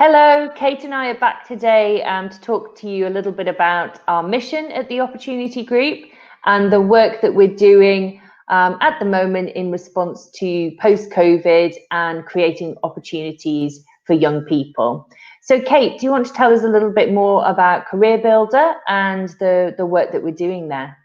Hello, Kate and I are back today to talk to you a little bit about our mission at the Opportunity Group and the work that we're doing at the moment in response to post-COVID and creating opportunities for young people. So Kate, do you want to tell us a little bit more about Career Builder and the work that we're doing there?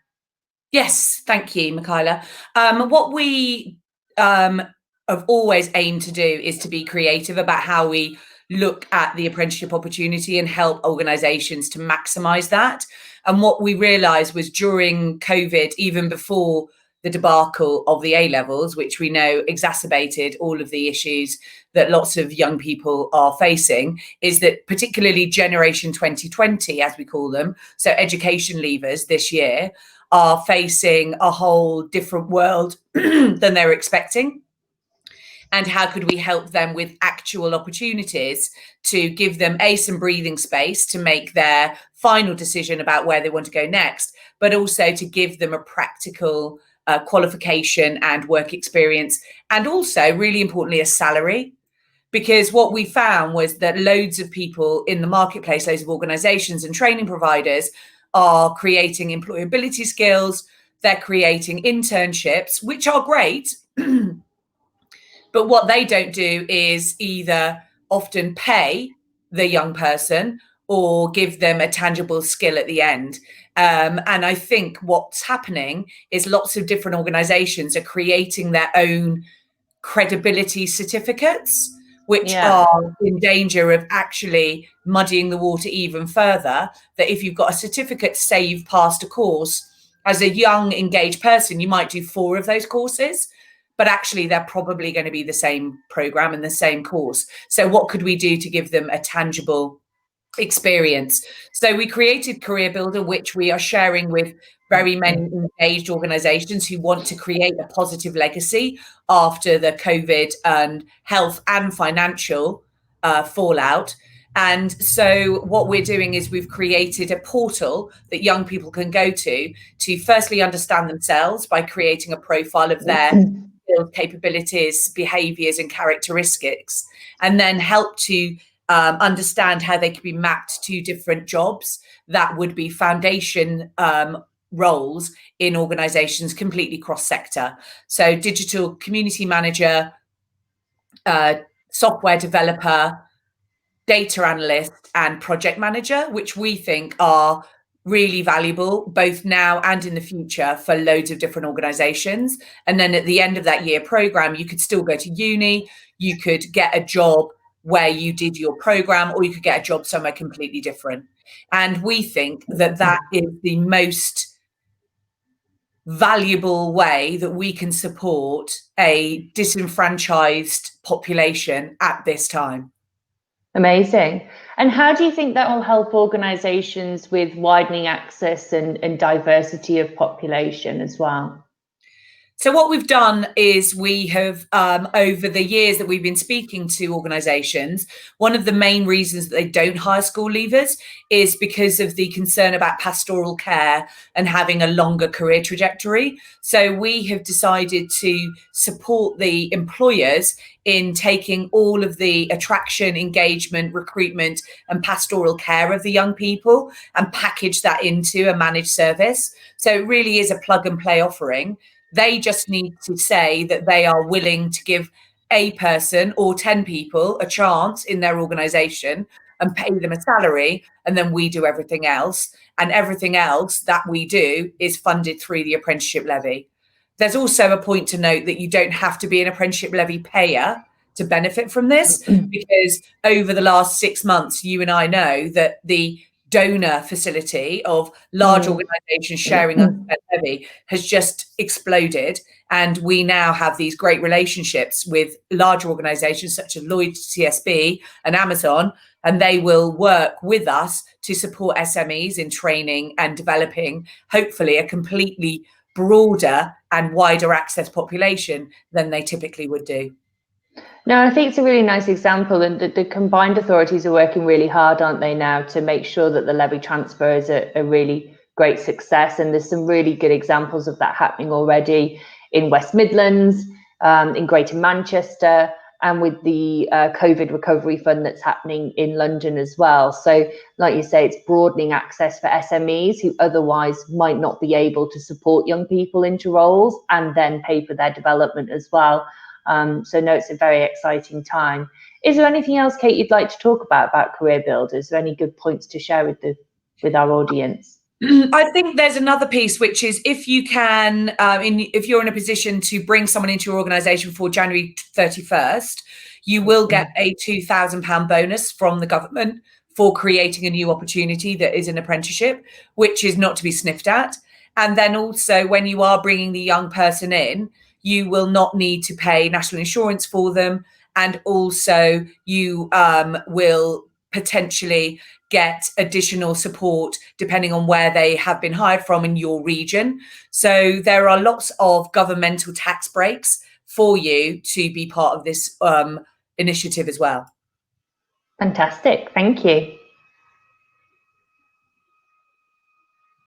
Yes, thank you, Michaela. What we have always aimed to do is to be creative about how we look at the apprenticeship opportunity and help organisations to maximise that. And what we realised was during COVID, even before the debacle of the A-levels, which we know exacerbated all of the issues that lots of young people are facing, is that particularly Generation 2020, as we call them, so education leavers this year, are facing a whole different world than they're expecting. And how could we help them with actual opportunities to give them some breathing space to make their final decision about where they want to go next, but also to give them a practical qualification and work experience, and also, really importantly, a salary. Because what we found was that loads of people in the marketplace, loads of organisations and training providers are creating employability skills, they're creating internships, which are great. But what they don't do is either often pay the young person or give them a tangible skill at the end. And I think what's happening is lots of different organisations are creating their own credibility certificates, which are in danger of actually muddying the water even further. That if you've got a certificate to say you've passed a course, as a young engaged person, you might do 4 of those courses, but actually they're probably going to be the same program and the same course. So what could we do to give them a tangible experience? So we created Career Builder, which we are sharing with very many engaged organisations who want to create a positive legacy after the COVID and health and financial fallout. And so what we're doing is we've created a portal that young people can go to firstly understand themselves by creating a profile of their skills, capabilities, behaviours and characteristics, and then help to understand how they could be mapped to different jobs that would be foundation roles in organisations completely cross-sector. So digital community manager, software developer, data analyst and project manager, which we think are really valuable both now and in the future for loads of different organisations. And then at the end of that year programme, you could still go to uni, you could get a job where you did your programme, or you could get a job somewhere completely different. And we think that that is the most valuable way that we can support a disenfranchised population at this time. Amazing. And how do you think that will help organisations with widening access and diversity of population as well? So what we've done is we have, over the years that we've been speaking to organisations, one of the main reasons that they don't hire school leavers is because of the concern about pastoral care and having a longer career trajectory. So we have decided to support the employers in taking all of the attraction, engagement, recruitment and pastoral care of the young people and package that into a managed service. So it really is a plug and play offering. They just need to say that they are willing to give a person or 10 people a chance in their organisation and pay them a salary, and then we do everything else. And everything else that we do is funded through the apprenticeship levy. There's also a point to note that you don't have to be an apprenticeship levy payer to benefit from this, because over the last 6 months, you and I know that the donor facility of large organisations sharing a levy has just exploded, and we now have these great relationships with large organisations such as Lloyds TSB and Amazon, and they will work with us to support SMEs in training and developing hopefully a completely broader and wider access population than they typically would do. No, I think it's a really nice example, and the combined authorities are working really hard, aren't they, now to make sure that the levy transfer is a really great success. And there's some really good examples of that happening already in West Midlands, in Greater Manchester, and with the COVID recovery fund that's happening in London as well. So like you say, it's broadening access for SMEs who otherwise might not be able to support young people into roles and then pay for their development as well. So no, it's a very exciting time. Is there anything else, Kate, you'd like to talk about Career Builders? Is there any good points to share with our audience? I think there's another piece, which is if you can, if you're in a position to bring someone into your organisation for January 31st, you will get a £2,000 bonus from the government for creating a new opportunity that is an apprenticeship, which is not to be sniffed at. And then also when you are bringing the young person in, you will not need to pay national insurance for them. And also you will potentially get additional support depending on where they have been hired from in your region. So there are lots of governmental tax breaks for you to be part of this initiative as well. Fantastic, thank you.